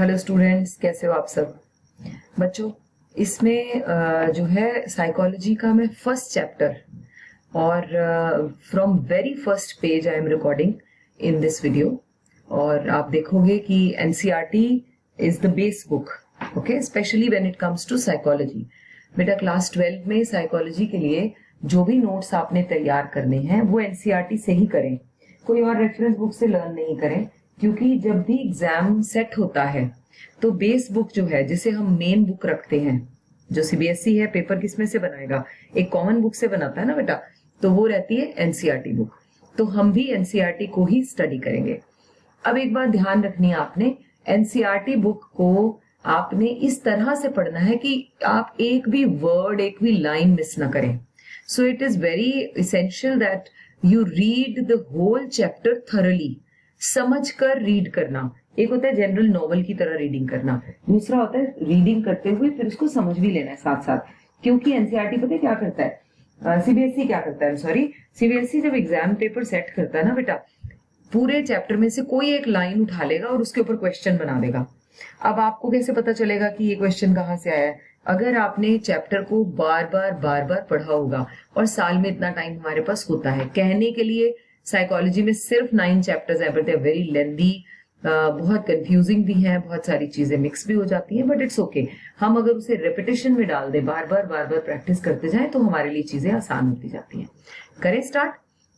Hello students, कैसे हो आप सब बच्चों। इसमें जो है साइकोलॉजी का मैं फर्स्ट चैप्टर और from very first page I am recording in this video. और आप देखोगे कि NCERT is the base book, okay, specially when it comes to psychology. बेटा क्लास 12 में साइकोलॉजी के लिए जो भी नोट्स आपने तैयार करने हैं वो एनसीईआरटी से ही करें, कोई और रेफरेंस बुक से लर्न नहीं करें, क्योंकि जब भी एग्जाम सेट होता है तो बेस बुक जो है, जिसे हम मेन बुक रखते हैं, जो सीबीएसई है पेपर किस में से बनाएगा, एक कॉमन बुक से बनाता है ना बेटा, तो वो रहती है एनसीईआरटी बुक। तो हम भी एनसीईआरटी को ही स्टडी करेंगे। अब एक बात ध्यान रखनी है आपने, एनसीईआरटी बुक को आपने इस तरह से पढ़ना है कि आप एक भी वर्ड, एक भी लाइन मिस ना करें। So it is very essential that you read the whole chapter thoroughly, समझ कर रीड करना। एक होता है जनरल नॉवल की तरह रीडिंग करना, दूसरा होता है रीडिंग करते हुए फिर उसको समझ भी लेना है साथ साथ। क्योंकि एनसीईआरटी पता है क्या करता है, सीबीएसई क्या करता है, सॉरी सीबीएसई जब एग्जाम पेपर सेट करता है ना बेटा, पूरे चैप्टर में से कोई एक लाइन उठा लेगा और उसके ऊपर क्वेश्चन बना देगा। अब आपको कैसे पता चलेगा कि ये क्वेश्चन कहाँ से आया है? अगर आपने चैप्टर को बार बार पढ़ा होगा, और साल में इतना टाइम हमारे पास होता है कहने के लिए। साइकोलॉजी में सिर्फ 9 चैप्टर्स हैं, but they are very lengthy, बहुत कंफ्यूजिंग भी हैं, बहुत सारी चीजें मिक्स भी हो जाती हैं, बट इट्स ओके। हम अगर उसे रेपिटेशन में डाल दें, बार बार प्रैक्टिस करते जाएं, तो हमारे लिए चीजें आसान होती जाती हैं। करें स्टार्ट।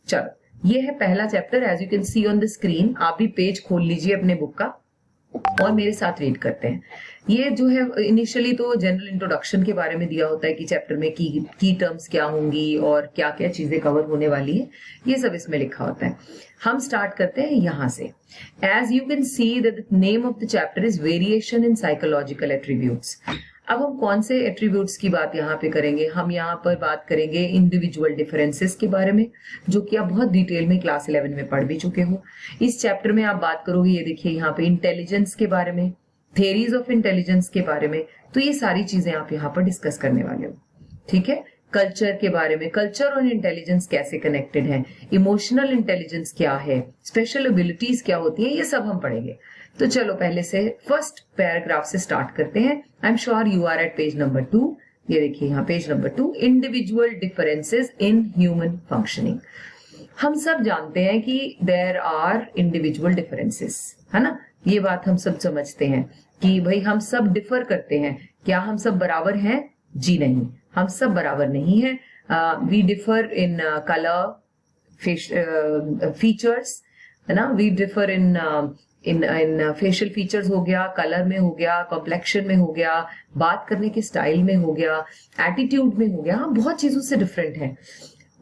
चलो, ये है पहला chapter, as you can see on the screen. आप भी पेज खोल लीजिए अपने बुक का और मेरे साथ रीड करते हैं। ये जो है इनिशियली तो जनरल इंट्रोडक्शन के बारे में दिया होता है कि चैप्टर में की टर्म्स क्या होंगी और क्या क्या चीजें कवर होने वाली है, ये सब इसमें लिखा होता है। हम स्टार्ट करते हैं यहां से। As you can see the name of the chapter is variation in psychological attributes. अब हम कौन से एट्रीब्यूट्स की बात यहाँ पे करेंगे? हम यहाँ पर बात करेंगे इंडिविजुअल डिफरेंसेस के बारे में, जो कि आप बहुत डिटेल में क्लास 11 में पढ़ भी चुके हो। इस चैप्टर में आप बात करोगे, ये देखिए यहाँ पे इंटेलिजेंस के बारे में, थेरीज ऑफ इंटेलिजेंस के बारे में, तो ये सारी चीजें आप यहाँ पर डिस्कस करने वाले हो। ठीक है, कल्चर के बारे में, कल्चर और इंटेलिजेंस कैसे कनेक्टेड है, इमोशनल इंटेलिजेंस क्या है, स्पेशल एबिलिटीज क्या होती है, ये सब हम पढ़ेंगे। तो चलो पहले से फर्स्ट पैराग्राफ से स्टार्ट करते हैं। I am sure you are at page number 2। ये देखिए यहाँ page number 2, individual differences in human functioning. हम सब जानते हैं कि देयर आर इंडिविजुअल डिफरेंसेस, है ना, ये बात हम सब समझते हैं कि भाई हम सब डिफर करते हैं। क्या हम सब बराबर हैं? जी नहीं, हम सब बराबर नहीं है। We differ in colour, features, है ना, we differ in facial features हो गया, कलर में हो गया, कॉम्प्लेक्शन में हो गया, बात करने के स्टाइल में हो गया, एटीट्यूड में हो गया। हम बहुत चीजों से डिफरेंट हैं।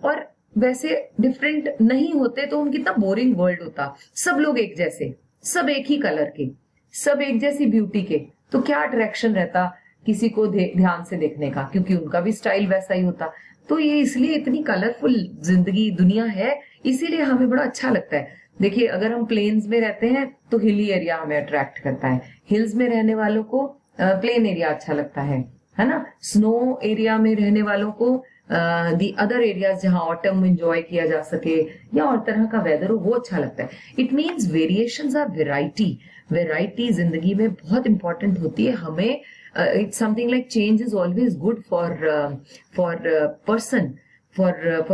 और वैसे डिफरेंट नहीं होते तो हम कितना बोरिंग वर्ल्ड होता। सब लोग एक जैसे, सब एक ही कलर के, सब एक जैसी ब्यूटी के, तो क्या अट्रैक्शन रहता किसी को ध्यान से देखने का, क्योंकि उनका भी स्टाइल वैसा ही होता। तो ये इसलिए इतनी कलरफुल जिंदगी दुनिया है, इसीलिए हमें बड़ा अच्छा लगता है। देखिए, अगर हम प्लेन्स में रहते हैं तो हिली एरिया हमें अट्रैक्ट करता है, हिल्स में रहने वालों को प्लेन एरिया अच्छा लगता है ना, स्नो एरिया में रहने वालों को दी अदर एरियाज जहां ऑटम एंजॉय किया जा सके या और तरह का वेदर हो, वो अच्छा लगता है। It means variations are variety जिंदगी में बहुत इंपॉर्टेंट होती है हमें। It's something like change is always good for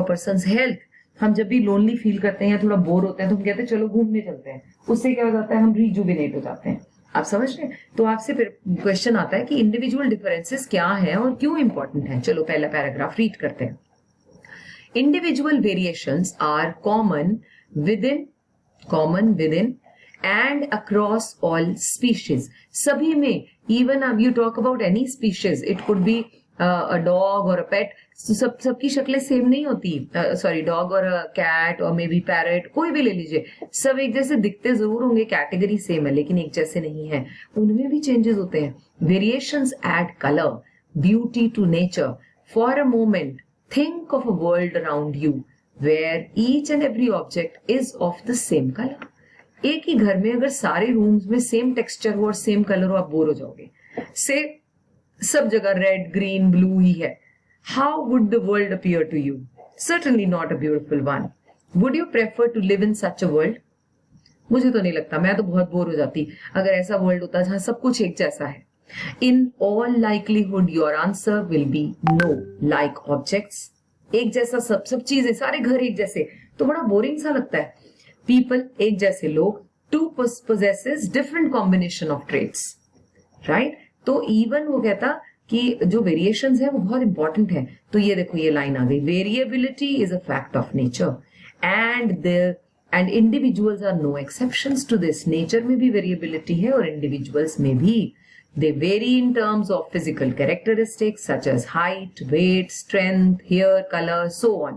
person's health. हम जब भी लोनली फील करते हैं या थोड़ा बोर होते हैं तो हम कहते हैं चलो घूमने चलते हैं, उससे क्या हो जाता है, हम रिजुविनेट हो जाते हैं। आप समझ रहे हैं? तो आपसे फिर क्वेश्चन आता है कि इंडिविजुअल डिफरेंसेस क्या है और क्यों इंपॉर्टेंट है। चलो पहला पैराग्राफ रीड करते हैं। Individual variations are common within and across all species. सभी में, इवन अब you talk about any species, it could be a dog और अ पेट, सबकी शक्लें सेम नहीं होती। सॉरी, डॉग और कैट और मे बी पैरेट, कोई भी ले लीजिए, सब एक जैसे दिखते जरूर होंगे, कैटेगरी सेम है, लेकिन एक जैसे नहीं है, उनमें भी चेंजेस होते हैं। Variations add colour, beauty to nature. For a moment think of a world around you where each and every object is of the same colour. एक ही घर में अगर सारे रूम्स में सेम टेक्सचर हो और सेम कलर हो, आप बोर हो जाओगे। से सब जगह रेड, ग्रीन, ब्लू ही है। How would the world appear to you? Certainly not a beautiful one. Would you prefer to live in such a world? मुझे तो नहीं लगता, मैं तो बहुत बोर हो जाती अगर ऐसा वर्ल्ड होता जहां सब कुछ एक जैसा है. In all likelihood your answer will be no. Like objects, एक जैसा सब चीजें, सारे घर एक जैसे, तो बड़ा बोरिंग सा लगता है. पीपल, एक जैसे लोग. To possesses different combination of traits, right. तो इवन वो कहता कि जो वेरिएशंस है वो बहुत इंपॉर्टेंट है. तो ये देखो ये लाइन आ गई, variability is a fact of nature and individuals are no exceptions to this. Nature में भी वेरिएबिलिटी है और इंडिविजुअल्स में भी. They vary in terms of physical characteristics such as height, weight, strength, hair color, so on.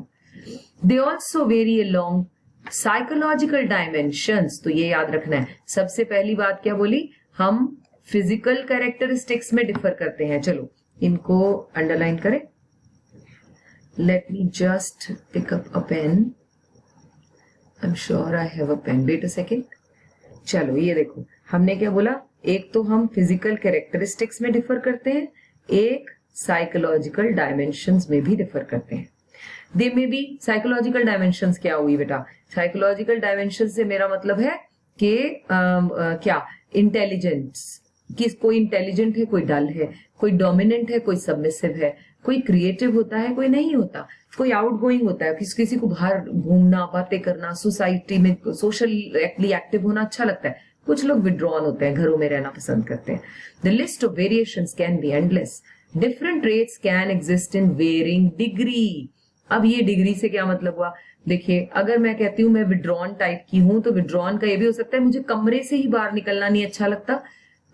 They also vary along psychological dimensions. तो ये याद रखना है. सबसे पहली बात क्या बोली, हम फिजिकल कैरेक्टरिस्टिक्स में डिफर करते हैं. चलो इनको अंडरलाइन करें. Let me just pick up a pen. I'm sure I have a pen. Wait a second. चलो ये देखो, हमने क्या बोला, एक तो हम फिजिकल कैरेक्टरिस्टिक्स में डिफर करते हैं, एक साइकोलॉजिकल डायमेंशंस में भी डिफर करते हैं. दे में भी साइकोलॉजिकल डायमेंशंस क्या हुई बेटा, साइकोलॉजिकल डायमेंशन से मेरा मतलब है कि क्या इंटेलिजेंस, कि कोई इंटेलिजेंट है, कोई डल है, कोई डोमिनेंट है, कोई सबमिसिव है, कोई क्रिएटिव होता है, कोई नहीं होता, कोई आउटगोइंग होता है, किसी को बाहर घूमना, बातें करना, सोसाइटी में सोशली एक्टिव होना अच्छा लगता है, कुछ लोग विड्रॉन होते हैं, घरों में रहना पसंद करते हैं. The list of variations can be endless. Different traits can exist in varying degree. अब ये डिग्री से क्या मतलब हुआ, देखिए अगर मैं कहती हूं मैं विड्रॉन टाइप की हूं, तो विड्रॉन का ये भी हो सकता है मुझे कमरे से ही बाहर निकलना नहीं अच्छा लगता,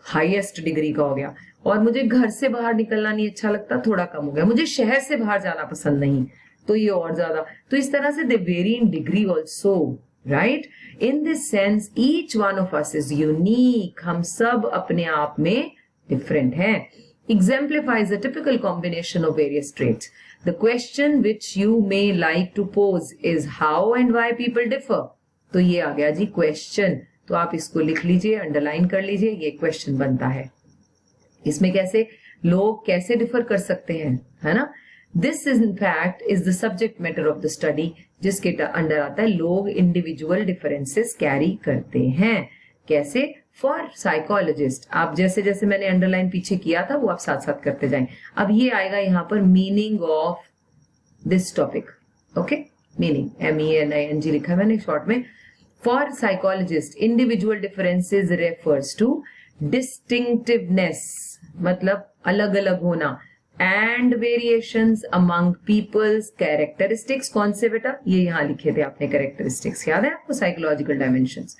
हाईएस्ट डिग्री का हो गया. और मुझे घर से बाहर निकलना नहीं अच्छा लगता, थोड़ा कम हो गया. मुझे शहर से बाहर जाना पसंद नहीं, तो ये और ज्यादा. तो इस तरह से they vary in degree also, right. In this sense each one of us is unique. हम सब अपने आप में डिफरेंट हैं. exemplifies a typical combination of various traits. The question which you may like to pose is how and why people differ. तो ये आ गया जी question. तो आप इसको लिख लीजिए, अंडरलाइन कर लीजिए, ये क्वेश्चन बनता है. इसमें कैसे लोग कैसे डिफर कर सकते हैं, है ना. This is in fact is the subject matter of the study, जिसके अंडर आता है लोग इंडिविजुअल डिफरेंसेस कैरी करते हैं. कैसे, फॉर साइकोलॉजिस्ट. आप जैसे जैसे मैंने अंडरलाइन पीछे किया था वो आप साथ साथ करते जाएं. अब ये आएगा यहां पर meaning of this topic. Okay, meaning MENING लिखा है मैंने शॉर्ट में. For psychologist individual differences refers to distinctiveness, मतलब अलग अलग होना, and variations among people's characteristics. कौन से बेटा, ये यहां लिखे थे आपने कैरेक्टरिस्टिक्स, याद है आपको, psychological dimensions.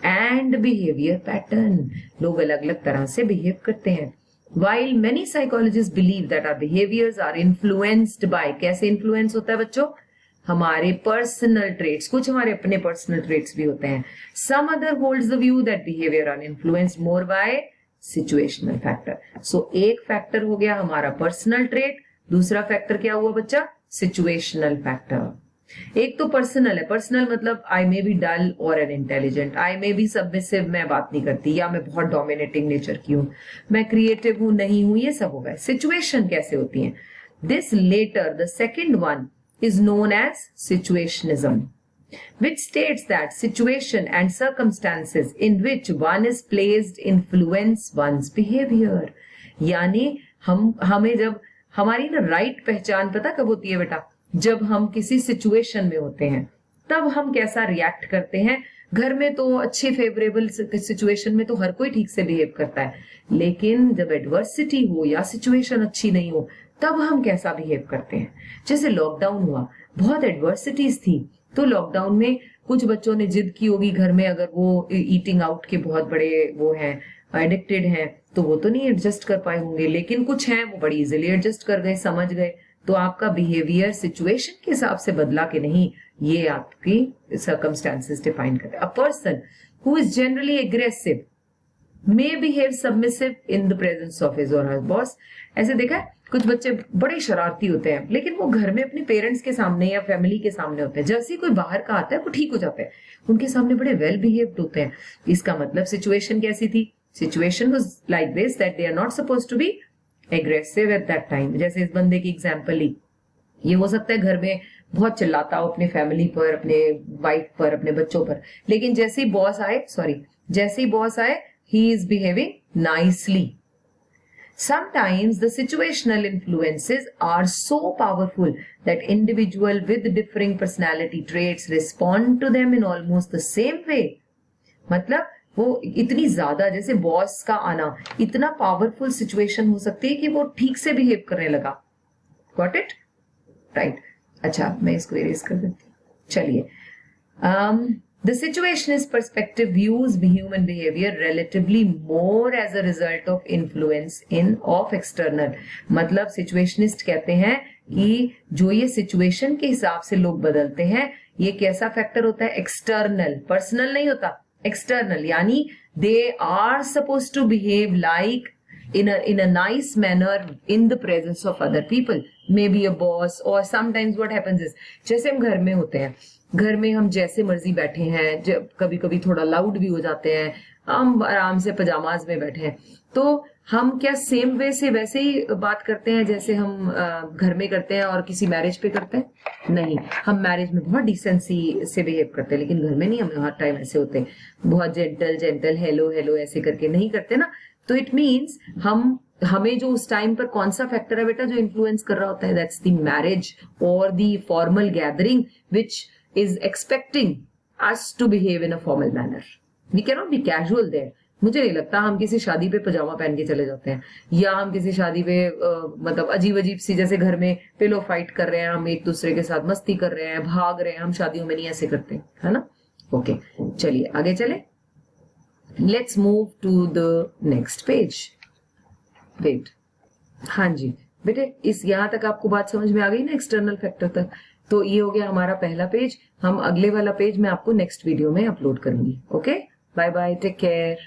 And behaviour pattern, लोग अलग अलग तरह से बिहेव करते हैं. While many psychologists believe that our behaviors are influenced by, कैसे इन्फ्लुएंस होता है बच्चों, हमारे पर्सनल ट्रेट्स, कुछ हमारे अपने पर्सनल ट्रेट्स भी होते हैं. Some other holds the view that behavior are influenced more by situational factor. So एक फैक्टर हो गया हमारा पर्सनल ट्रेट, दूसरा फैक्टर क्या हुआ बच्चा, सिचुएशनल फैक्टर. एक तो पर्सनल है, पर्सनल मतलब आई मे बी डल और an intelligent, I may be submissive, मैं बात नहीं करती, या मैं बहुत डोमिनेटिंग नेचर की हूं, मैं क्रिएटिव हूं, नहीं हूं, ये सब हो गए. सिचुएशन कैसे होती है, this latter, the second one is known as situationism, which states that situation and circumstances in which one is placed influence one's behavior. यानी हमें जब हमारी ना राइट पहचान पता कब होती है बेटा, जब हम किसी सिचुएशन में होते हैं तब हम कैसा रिएक्ट करते हैं. घर में तो अच्छे फेवरेबल सिचुएशन में तो हर कोई ठीक से बिहेव करता है, लेकिन जब एडवर्सिटी हो या सिचुएशन अच्छी नहीं हो तब हम कैसा बिहेव करते हैं. जैसे लॉकडाउन हुआ, बहुत एडवर्सिटीज थी, तो लॉकडाउन में कुछ बच्चों ने जिद की होगी घर में, अगर वो ईटिंग आउट के बहुत बड़े वो हैं, एडिक्टेड हैं, तो वो तो नहीं एडजस्ट कर पाए होंगे, लेकिन कुछ हैं वो बड़ी इजीली एडजस्ट कर गए, समझ गए. तो आपका बिहेवियर सिचुएशन के हिसाब से बदला कि नहीं, ये आपकी सर्कमस्टांसेस डिफाइन करते हैं. A person who is generally aggressive may behave submissive in the presence of his और हर बॉस. ऐसे देखा है कुछ बच्चे बड़े शरारती होते हैं, लेकिन वो घर में अपने पेरेंट्स के सामने या फैमिली के सामने होते हैं, जैसे ही कोई बाहर का आता है वो ठीक हो जाते हैं, उनके सामने बड़े वेल बिहेव्ड होते हैं. इसका मतलब सिचुएशन कैसी थी, situation was like this that they are not supposed to be aggressive at that time. जैसे इस बंदे की एग्जांपल ली, ये हो सकता है घर में बहुत चिल्लाता हो अपने फैमिली पर, अपने वाइफ पर, अपने बच्चों पर, लेकिन जैसे ही बॉस आए, जैसे ही बॉस आए, he is behaving nicely. Sometimes the situational influences are so powerful that individual with differing personality traits respond to them in almost the same way. मतलब वो इतनी ज्यादा, जैसे बॉस का आना इतना पावरफुल सिचुएशन हो सकती है कि वो ठीक से बिहेव करने लगा. Got it? Right. अच्छा, मैं इसको इरेज कर देती हूँ. चलिए. The situationist perspective views human behavior relatively more as a result of influence of external. मतलब situationist कहते हैं कि जो ये situation के हिसाब से लोग बदलते हैं, ये कैसा फैक्टर होता है? एक्सटर्नल, पर्सनल नहीं होता, एक्सटर्नल. यानी they are supposed to behave like in a nice manner in the presence of other people, maybe a boss, or sometimes what happens is, जैसे हम घर में होते हैं, घर में हम जैसे मर्जी बैठे हैं, जब कभी कभी थोड़ा लाउड भी हो जाते हैं, हम आराम से पजामाज में बैठे हैं, तो हम क्या सेम वे से वैसे ही बात करते हैं जैसे हम घर में करते हैं और किसी मैरिज पे करते हैं? नहीं, हम मैरिज में बहुत डिसेंसी से बिहेव करते हैं, लेकिन घर में नहीं. हम हर टाइम ऐसे होते हैं, बहुत जेंटल हेलो हेलो ऐसे करके नहीं करते ना. तो इट मीन्स हमें जो उस टाइम पर कौन सा फैक्टर है बेटा जो इन्फ्लुएंस कर रहा होता है? दैट्स द मैरिज और the formal gathering which is expecting us to behave in a formal manner. We cannot be casual there. मुझे नहीं लगता हम किसी शादी पे पजामा पहन के चले जाते हैं, या हम किसी शादी पे मतलब अजीब सी, जैसे घर में पिलो फाइट कर रहे हैं, हम एक दूसरे के साथ मस्ती कर रहे हैं, भाग रहे हैं, हम शादियों में नहीं ऐसे करते, है ना. ओके, चलिए आगे चले. Let's move to the next page. Wait, हाँ जी बेटे, इस यहां तक आपको बात समझ में आ गई ना, एक्सटर्नल फैक्टर तक. तो ये हो गया हमारा पहला पेज. हम अगले वाला पेज मैं आपको नेक्स्ट वीडियो में अपलोड करूंगी. Okay, bye bye, take care.